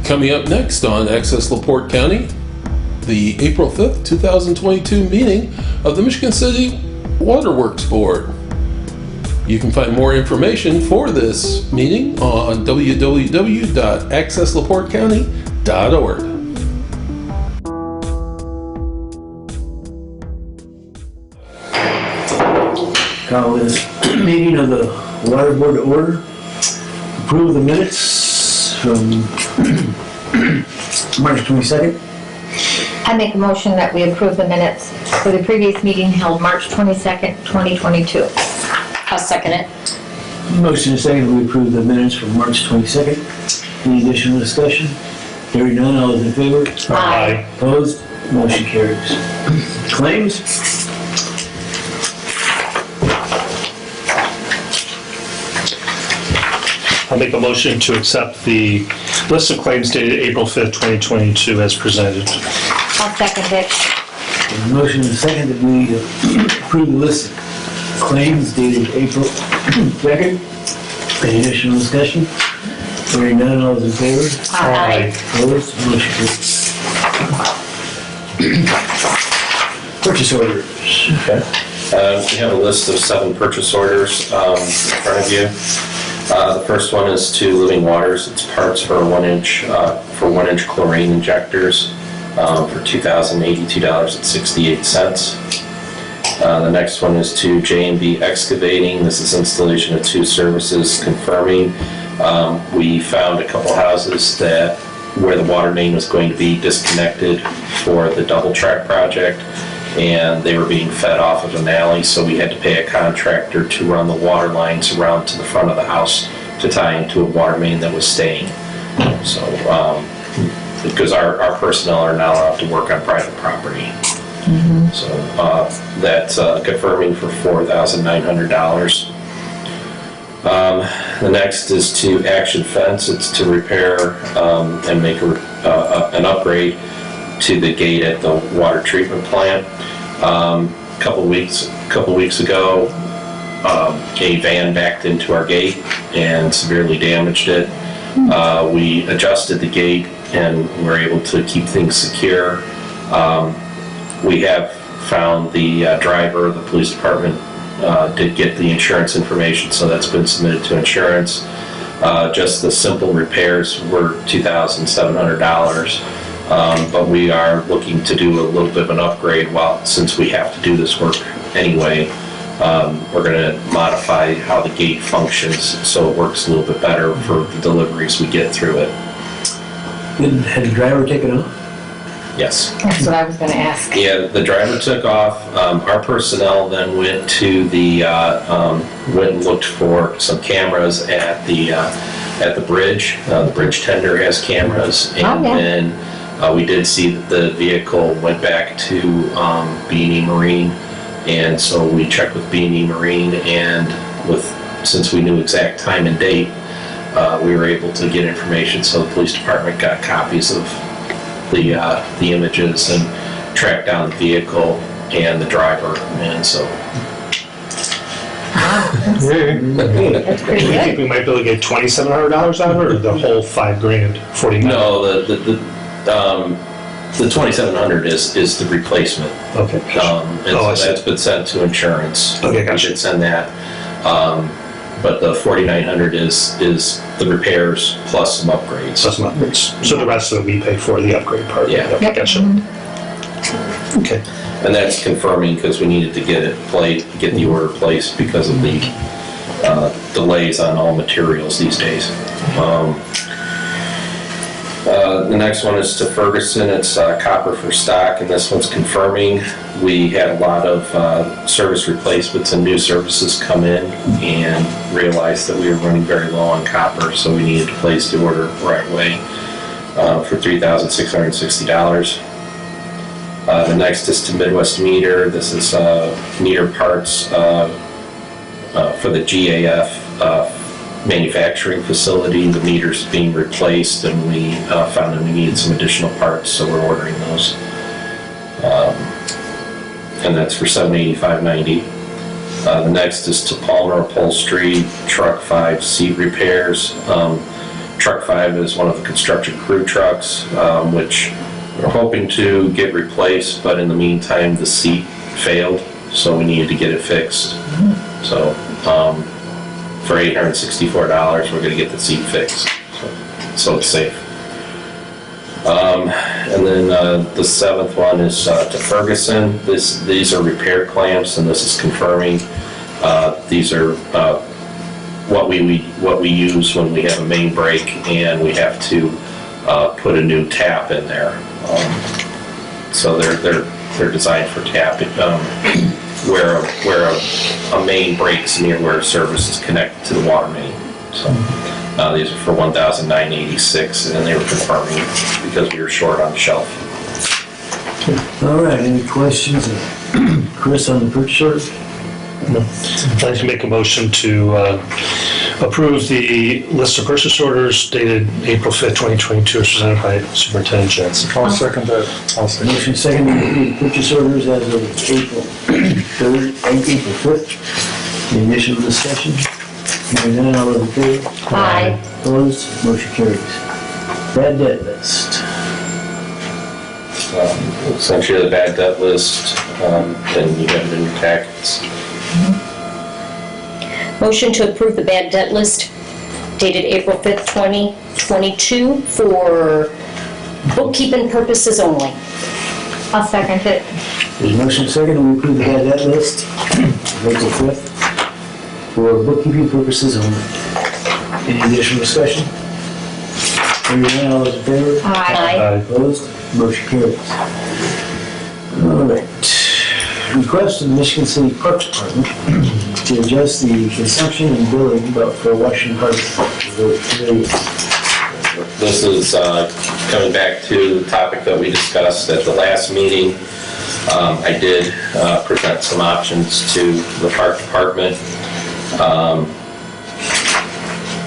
Coming up next on Access LaPorte County, the April 5th, 2022 meeting of the Michigan City Waterworks Board. You can find more information for this meeting on www.accesslaportecounty.org. Call this meeting of the Water Board to order. Approve the minutes from March 22nd. I make a motion that we approve the minutes for the previous meeting held March 22nd, 2022. I'll second it. Motion and second, we approve the minutes from March 22nd. Any additional discussion? Hearing none, all those in favor? Aye. Opposed? Motion carries. Claims? I'll make a motion to accept the list of claims dated April 5th, 2022 as presented. I'll second it. Motion and second that we approve the list of claims dated April 2nd. Any additional discussion? Hearing none, all those in favor? Aye. Opposed? Motion carries. Purchase orders. Okay. We have a list of 7 purchase orders in front of you. The first one is to Living Waters. It's parts for 1-inch chlorine injectors for $2,082.68. The next one is to J&B Excavating. This is installation of 2 services confirming. We found a couple houses where the water main was going to be disconnected for the double track project, and they were being fed off of an alley, so we had to pay a contractor to run the water lines around to the front of the house to tie into a water main that was staying. So, because our personnel are not allowed to work on private property. So that's confirming for $4,900. The next is to Action Fence. It's to repair and make an upgrade to the gate at the water treatment plant. A couple weeks ago, a van backed into our gate and severely damaged it. We adjusted the gate and were able to keep things secure. We have found the driver. The police department did get the insurance information, so that's been submitted to insurance. Just the simple repairs were $2,700. But we are looking to do a little bit of an upgrade since we have to do this work anyway. We're going to modify how the gate functions so it works a little bit better for the deliveries we get through it. Had the driver taken off? Yes. That's what I was going to ask. Yeah, the driver took off. Our personnel then went to went and looked for some cameras at the bridge. The bridge tender has cameras, and then we did see that the vehicle went back to B&E Marine, and so we checked with B&E Marine, and since we knew exact time and date, we were able to get information. So the police department got copies of the images and tracked down the vehicle and the driver, and so. That's pretty Do you good. think we might be able to get $2,700 out of it, or the whole $5,000, $49,000? No, the $2,700 is the replacement. Okay. And so that's been sent to insurance. Okay, gotcha. We did send that. But the $4,900 is the repairs plus some upgrades. Plus some upgrades. So the rest of it we pay for the upgrade part? Yeah. Okay, gotcha. Okay. And that's confirming because we needed to get the order placed because of the delays on all materials these days. The next one is to Ferguson. It's copper for stock, and this one's confirming. We had a lot of service replacements and new services come in and realized that we were running very low on copper, so we needed to place the order right away for $3,660. The next is to Midwest Meter. This is meter parts for the GAF manufacturing facility. The meter's being replaced, and we found that we needed some additional parts, so we're ordering those. And that's for $785.90. The next is to Palmer Upholstery, Truck 5 seat repairs. Truck 5 is one of the construction crew trucks, which we're hoping to get replaced, but in the meantime, the seat failed, so we needed to get it fixed. So, for $864, we're gonna get the seat fixed, so it's safe. And then the seventh one is to Ferguson. These are repair clamps, and this is confirming. These are what we use when we have a main break and we have to put a new tap in there. So they're designed for tapping, where a main breaks near where service is connected to the water main. So these are for $1,986, and they were confirming because we were short on the shelf. All right, any questions? Chris, on the purchase order? I'd like to make a motion to approve the list of purchase orders dated April 5th, 2022, as presented by Superintendent Jensen. I'll second that. I'll second. Motion second to approve the purchase orders as of April 3rd and April 5th. Any additional discussion? Hearing none, all those in favor? Aye. Opposed? Motion carries. Bad debt list. Essentially the bad debt list, and you have it in your packets. Motion to approve the bad debt list dated April 5th, 2022 for bookkeeping purposes only. I'll second it. There's a motion second to approve the bad debt list of April 5th for bookkeeping purposes only. Any additional discussion? Hearing none, all those in favor? Aye. Opposed? Motion carries. All right. Request of the Michigan City Parks Department to adjust the consumption and billing for Washington Park. This is coming back to the topic that we discussed at the last meeting. I did present some options to the park department.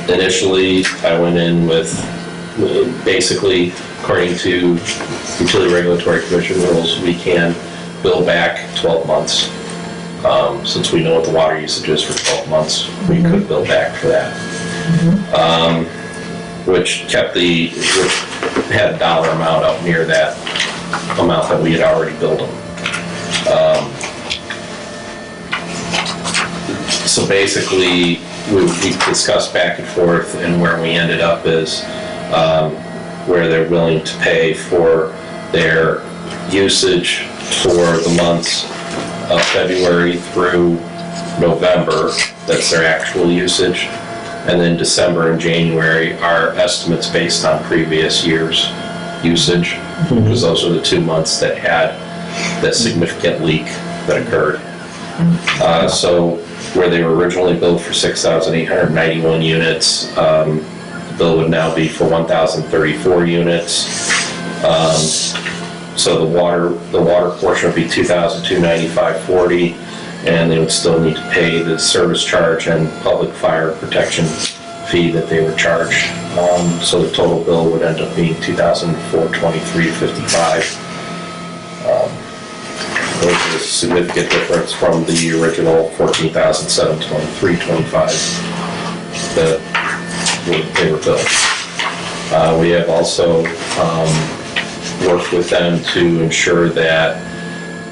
Initially, I went in with basically, according to Utility Regulatory Commission rules, we can bill back 12 months. Since we know what the water usage is for 12 months, we could bill back for that. Which had a dollar amount up near that amount that we had already billed them. So basically, we discussed back and forth, and where we ended up is where they're willing to pay for their usage for the months of February through November. That's their actual usage. And then December and January are estimates based on previous year's usage, because those are the 2 months that had that significant leak that occurred. So where they were originally billed for 6,891 units, the bill would now be for 1,034 units. So the water portion would be $2,295.40, and they would still need to pay the service charge and public fire protection fee that they were charged. So the total bill would end up being $2,423.55. Which is a significant difference from the original $14,723.25 that they were billed. We have also worked with them to ensure that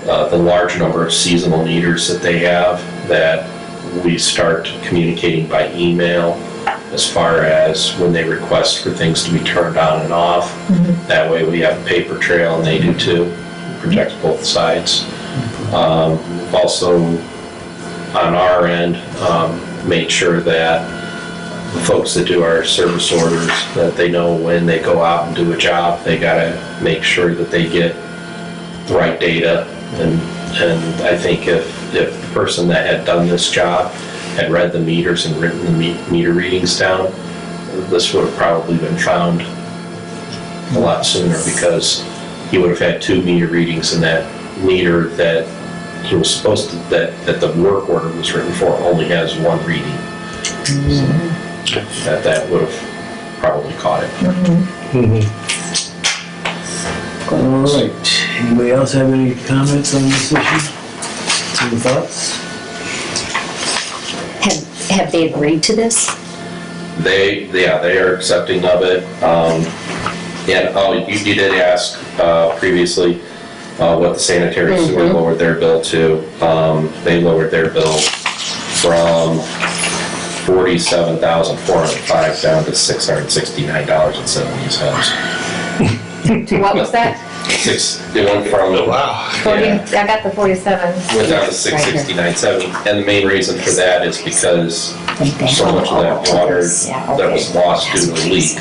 the large number of seasonal meters that they have, that we start communicating by email as far as when they request for things to be turned on and off. That way we have a paper trail, and they do too. It protects both sides. We've also, on our end, made sure that the folks that do our service orders, that they know when they go out and do a job, they gotta make sure that they get the right data. And I think if the person that had done this job had read the meters and written the meter readings down, this would have probably been found a lot sooner, because he would have had 2 meter readings in that meter that he was supposed to, that the work order was written for, only has 1 reading. So that would have probably caught it. All right. Anybody else have any comments on this issue? Any thoughts? Have they agreed to this? They are accepting of it. And, oh, you did ask previously what the sanitary sewer lowered their bill to. They lowered their bill from $47,405 down to $669.70. To what was that? It went from, Wow. 40, Yeah. I got the 47. went down to $669.70, and the main reason for that is because so much of that water that was lost due to a leak,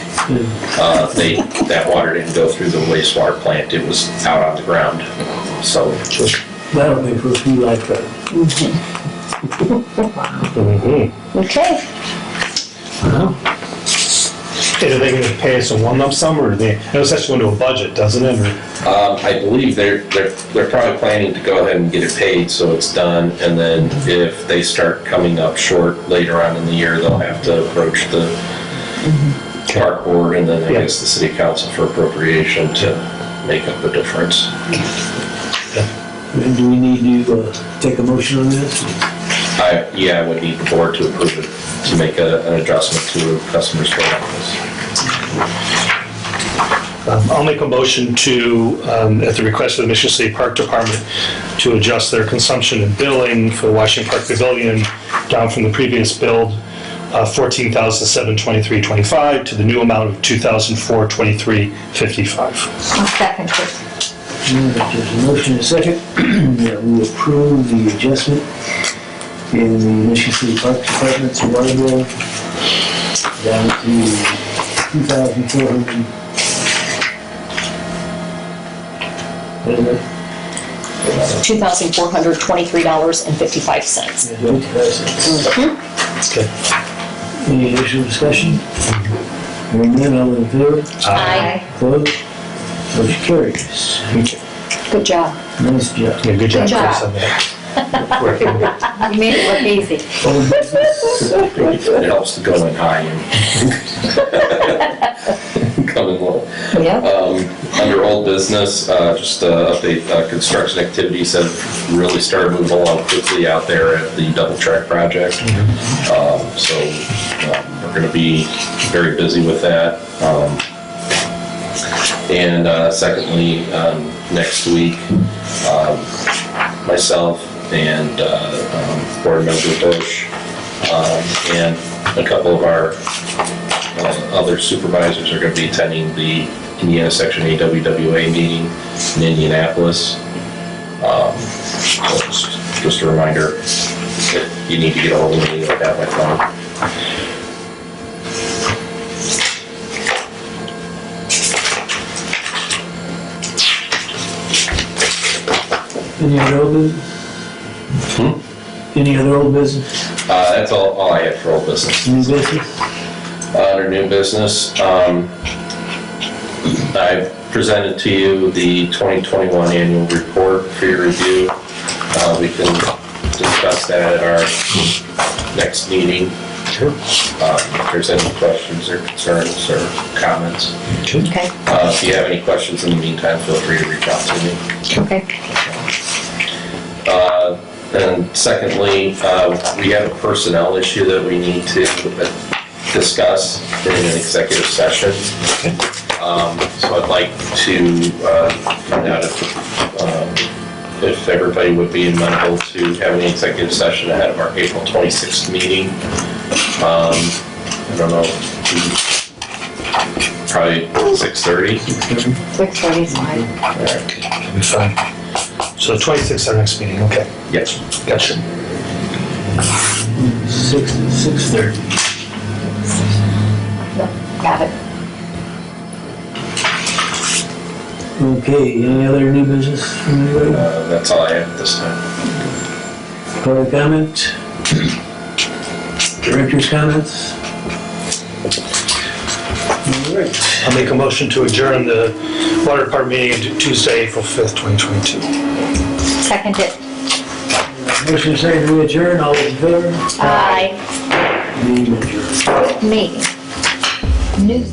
that water didn't go through the wastewater plant, it was out on the ground, so. That'll be for a few lifetime. Okay. Are they gonna pay us a one lump sum, or it has to go into a budget, doesn't it? I believe they're probably planning to go ahead and get it paid, so it's done, and then if they start coming up short later on in the year, they'll have to approach the park board and then I guess the city council for appropriation to make up the difference. And do we need to take a motion on this? I would need the board to approve it, to make an adjustment to customers' bill office. I'll make a motion to, at the request of the Michigan City Park Department, to adjust their consumption and billing for the Washington Park Pavilion down from the previous build, $14,723.25 to the new amount of $2,423.55. I'll second it. There's a motion and a second that we approve the adjustment in the Michigan City Park Department's water bill down to $2,400. What is it? $2,423.55. 55 cents. Okay. Any additional discussion? Hearing none, all in favor? Aye. Opposed? Motion carries. Good job. Nice job. Yeah, good job, Good job. Chris, on that. You made it look easy. Old business. It helps to go in high and come in low. Yep. Under old business, just to update, construction activities have really started moving along quickly out there at the double track project. So we're going to be very busy with that. And secondly, next week, myself and Board Member Bush and a couple of our other supervisors are going to be attending the Indiana Section AWWA meeting in Indianapolis. So just a reminder, if you need to get a hold of me, you'll have my phone. Any other old business? Any other old business? That's all I had for old business. New business? Under new business, I've presented to you the 2021 annual report for your review. We can discuss that at our next meeting. Sure. If there's any questions or concerns or comments. Okay, If you have any questions in the meantime, feel free to reach out to me. okay. And secondly, we have a personnel issue that we need to discuss in an executive session. So I'd like to find out if everybody would be amenable to having an executive session ahead of our April 26th meeting. I don't know, probably 6:30. 6:30 is fine. That'll be fine. So 26th, our next meeting, okay. Yes. Gotcha. 6:30. Got it. Okay, any other new business from anybody? That's all I have at this time. Public comment? Director's comments? All right. I'll make a motion to adjourn the water department meeting into Tuesday, April 5th, 2022. Second it. Motion second to adjourn, all those in favor? Aye. Meeting adjourned. Me. News.